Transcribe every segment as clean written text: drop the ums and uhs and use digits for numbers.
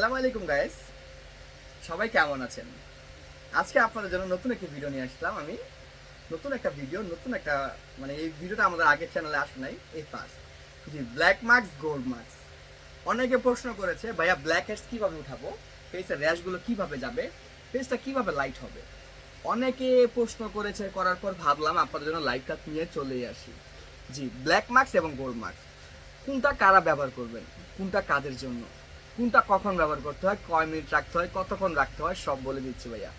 আসসালামু আলাইকুম গাইস, সবাই কেমন আছেন? আজকে আপনাদের জন্য নতুন একটি ভিডিও নিয়ে আসলাম। আমি নতুন একটা ভিডিও, নতুন একটা এই ভিডিওটা আমাদের আগের চ্যানেলে আসে নাই, এই ফার্স্ট। জি, ব্ল্যাক মার্কস, গোল্ড মার্কস। অনেকে প্রশ্ন করেছে, ভাইয়া ব্ল্যাক হেডস কিভাবে উঠাবো, ফেসের র্যাশগুলো কিভাবে যাবে, ফেসটা কিভাবে লাইট হবে। অনেকে প্রশ্ন করেছে, করার পর ভাবলাম আপনাদের জন্য লাইটটা নিয়ে চলেই আসি। জি, ব্ল্যাক মার্কস এবং গোল্ড মার্কস কোনটা কারা ব্যবহার করবেন, কোনটা কাদের জন্য, কোনটা কখন ব্যবহার করতে হয়, কয় মিনিট রাখতে হয়, কতক্ষণ রাখতে হয়, সব বলে দিচ্ছি ভাইয়া।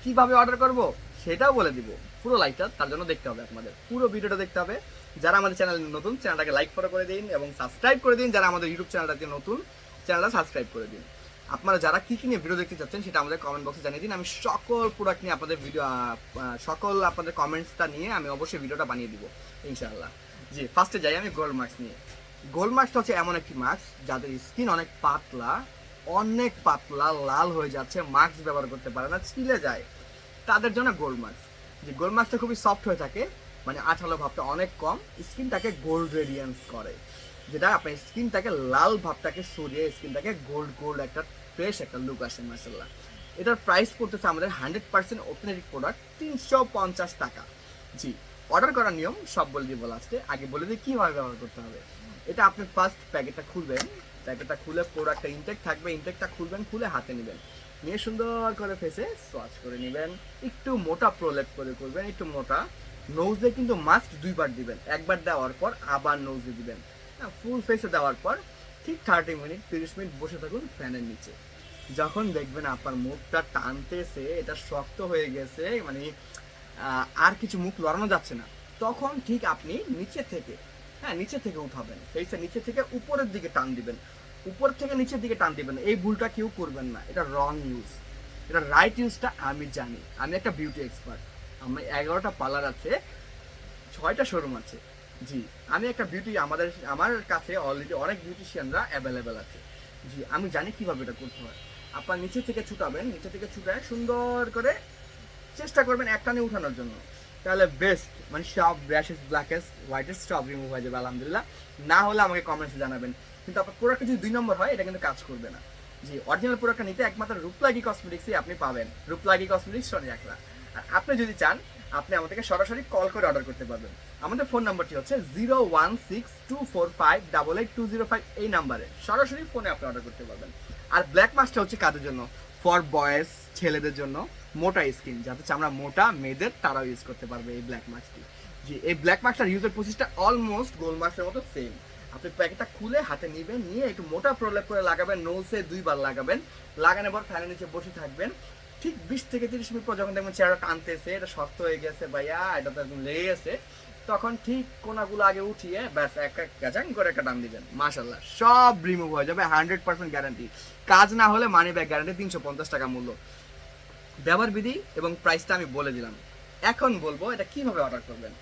কিভাবে অর্ডার করব সেটাও বলে দিব। পুরো লাইভটা তার জন্য দেখতে হবে, আপনাদের পুরো ভিডিওটা দেখতে হবে। যারা আমাদের চ্যানেল নতুন, চ্যানেলটাকে লাইক ফলো করে দিন এবং সাবস্ক্রাইব করে দিন। যারা আমাদের ইউটিউব চ্যানেলটাকে নতুন, চ্যানেলটা সাবস্ক্রাইব করে দিন। আপনারা যারা কি কি নিয়ে ভিডিও দেখতে চাচ্ছেন সেটা আমাদের কমেন্ট বক্সে জানিয়ে দিন। আমি সকল প্রোডাক্ট নিয়ে আপনাদের ভিডিও, সকল আপনাদের কমেন্টসটা নিয়ে আমি অবশ্যই ভিডিওটা বানিয়ে দিব ইনশাআল্লাহ। জি, ফার্স্টে যাই আমি গোল্ড মার্কস নিয়ে। গোল্ড মার্কসটা হচ্ছে এমন একটি মাস্ক যাদের স্কিন অনেক পাতলা, অনেক পাতলা, লাল হয়ে যাচ্ছে, মাস্ক ব্যবহার করতে পারে না, ছিলে যায়, তাদের জন্য গোল্ড মাস্ক। যে গোল্ড মাস্কটা খুবই সফট হয়ে থাকে, আঠালো ভাবটা অনেক কম, স্কিনটাকে গোল্ড রেডিয়েন্স করে, যেটা আপনার স্কিনটাকে লাল ভাবটাকে সরিয়ে স্কিনটাকে গোল্ড গোল্ড একটা ফ্রেশ একটা লুক আসে মাশাআল্লাহ। এটার প্রাইস পড়তেছে আমাদের 100% অথেন্টিক প্রোডাক্ট 350 টাকা। জি, অর্ডার করার নিয়ম সব বলে দিব লাস্টে, আগে বলে দিই কীভাবে ব্যবহার করতে হবে। এটা আপনি ফার্স্ট প্যাকেটটা খুলবেন, প্যাকেটটা খুলে প্রোডাক্টটা ইনটেক থাকবে, ইনটেকটা খুলবেন, খুলে হাতে নেবেন, নিয়ে সুন্দর করে ফেসে সোয়াচ করে নেবেন। একটু মোটা প্রলেপ করে করবেন, একটু মোটা। নোজে কিন্তু মাস্ক দুইবার দিবেন, একবার দেওয়ার পর আবার নোজে দিবেন। ফুল ফেসে দেওয়ার পর ঠিক 30 মিনিট 30 মিনিট বসে থাকুন ফ্যানের নিচে। যখন দেখবেন আপনার মুখটা টানতেছে, এটা শক্ত হয়ে গেছে, আর কিছু মুখ লড়ানো যাচ্ছে না, তখন ঠিক আপনি নিচে থেকে, নিচে থেকে উঠাবেন, ফেসের নিচে থেকে উপরের দিকে টান দিবেন, উপর থেকে নিচের দিকে টান দিবেন। এই ভুলটা কেউ করবেন না, এটা রং ইউজ। এটা রাইট ইউজটা আমি জানি, আমি একটা বিউটি এক্সপার্ট। আমার 11টা পার্লার আছে, 6টা শোরুম আছে। জি, আমি একটা বিউটি, আমার কাছে অলরেডি অনেক বিউটিশিয়ানরা অ্যাভেলেবেল আছে। জি, আমি জানি কিভাবে এটা করতে হয়। আপনার নিচে থেকে ছুটাবেন, নিচে থেকে ছুটায় সুন্দর করে চেষ্টা করবেন একটানে উঠানোর জন্য, তাহলে বেস্ট, সব ব্র্যাশেস, ব্ল্যাকেস, হোয়াইটেস সব রিমুভ হয়ে যাবে আলহামদুলিল্লাহ। না হলে আমাকে কমেন্টসে জানাবেন। কিন্তু আপনার প্রোডাক্টটা যদি 2 নম্বর হয়, এটা কিন্তু কাজ করবে না। জি, অরিজিনাল প্রোডাক্টটা নিতে একমাত্র রূপলাগি কসমেটিক্সই আপনি পাবেন, রূপলাগি কসমেটিক্স শনি একলা। আর আপনি যদি চান, আপনি আমাদেরকে সরাসরি কল করে অর্ডার করতে পারবেন। আমাদের ফোন নাম্বারটি হচ্ছে 01624588205, এই নাম্বারে সরাসরি ফোনে আপনি অর্ডার করতে পারবেন। আর ব্ল্যাক মাস্কটা হচ্ছে কাদের জন্য? ফর বয়েজ, ছেলেদের জন্য, মোটা স্কিন, যাতে চামড়া মোটা মেয়েদের, তারাও ইউজ করতে পারবে এই ব্ল্যাক মাস্কটি। জি, এই ব্ল্যাক মাস্কটার ইউজের প্রসেসটা অলমোস্ট গোল্ড মাস্কের মতো সেম। আপনি প্যাকেটটা খুলে হাতে নেবেন, নিয়ে একটু মোটা প্রলেপ করে লাগাবেন, নোজে 2বার লাগাবেন, লাগানোর পর ফ্যানের নিচে বসে থাকবেন। ঠিক 20 থেকে 30 মিনিট পর যখন দেখবেন চেহারা টানতেছে, এটা শক্ত হয়ে গেছে ভাইয়া, এটা তো একদম লেগে গেছে, তখন ঠিক কোনাগুলো আগে উঠিয়ে ব্যাস একটা গাজাং করে একটা টান দিবেন, মাশাআল্লাহ সব রিমুভ হয়ে যাবে, 100% গ্যারান্টি। কাজ না হলে মানি ব্যাক গ্যারান্টি, 350 টাকা মূল্য। ব্যবহার বিধি এবং প্রাইসটা আমি বলে দিলাম। এখন বলবো এটা কিভাবে অর্ডার করবেন।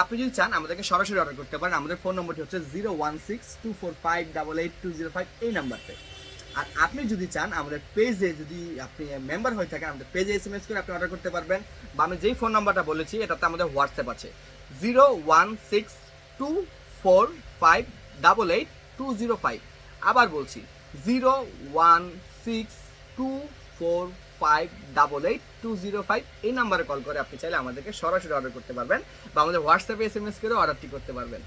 আপনি যদি চান আমাদেরকে সরাসরি অর্ডার করতে পারেন। আমাদের ফোন নম্বরটি হচ্ছে 01624588805, এই নাম্বারতে। আর আপনি যদি চান আমাদের পেজে, যদি আপনি মেম্বার হয়ে থাকেন, আমাদের পেজে SMS করে আপনি অর্ডার করতে পারবেন। বা আমি যেই ফোন নাম্বারটা বলেছি এটাতে আমাদের হোয়াটসঅ্যাপ আছে, 01624588205। আবার বলছি, 01624588205, এই নাম্বারে কল করে আপনি চাইলে আমাদেরকে সরাসরি অর্ডার করতে পারবেন, বা আমাদের হোয়াটসঅ্যাপে SMS করে অর্ডারটি করতে পারবেন।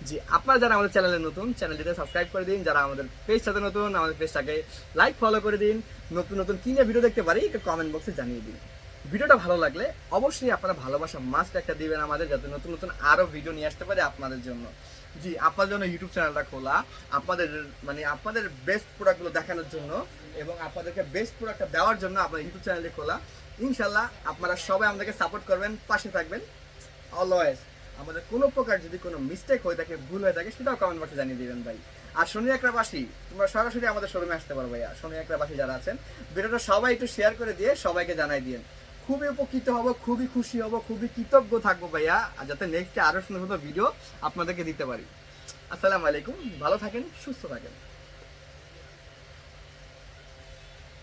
জি, আপনারা যারা আমাদের চ্যানেলে নতুন, চ্যানেলটিতে সাবস্ক্রাইব করে দিন। যারা আমাদের পেজটাতে নতুন, আমাদের পেজটাকে লাইক ফলো করে দিন। নতুন নতুন কিনে ভিডিও দেখতে পারি একটু কমেন্ট বক্সে জানিয়ে দিন। ভিডিওটা ভালো লাগলে অবশ্যই আপনারা ভালোবাসা মাস্ট একটা দিবেন আমাদের, যাতে নতুন নতুন আরও ভিডিও নিয়ে আসতে পারে আপনাদের জন্য। জি, আপনার জন্য ইউটিউব চ্যানেলটা খোলা, আপনাদের আপনাদের বেস্ট প্রোডাক্টগুলো দেখানোর জন্য এবং আপনাদেরকে বেস্ট প্রোডাক্টটা দেওয়ার জন্য আপনার ইউটিউব চ্যানেলটি খোলা। ইনশাল্লাহ আপনারা সবাই আমাদেরকে সাপোর্ট করবেন, পাশে থাকবেন অলওয়েজ। আমাদের কোনো প্রকার যদি কোনো মিস্টেক হয়ে থাকে, ভুল হয়ে থাকে, সেটাও কমেন্ট বক্সে জানিয়ে দিবেন ভাই। আর শনি একরাবাসী, তোমরা সরাসরি আমাদের শোরুমে আসতে পারো ভাইয়া। শনি একরাবাসী যারা আছেন, ভিডিওটা সবাই একটু শেয়ার করে দিয়ে সবাইকে জানাই দিন। খুবই উপকৃত হব, খুবই খুশি হব, খুবই কৃতজ্ঞ থাকবো ভাইয়া, যাতে নেক্সটে আরও সুন্দর সুন্দর ভিডিও আপনাদেরকে দিতে পারি। আসসালামু আলাইকুম, ভালো থাকেন, সুস্থ থাকেন।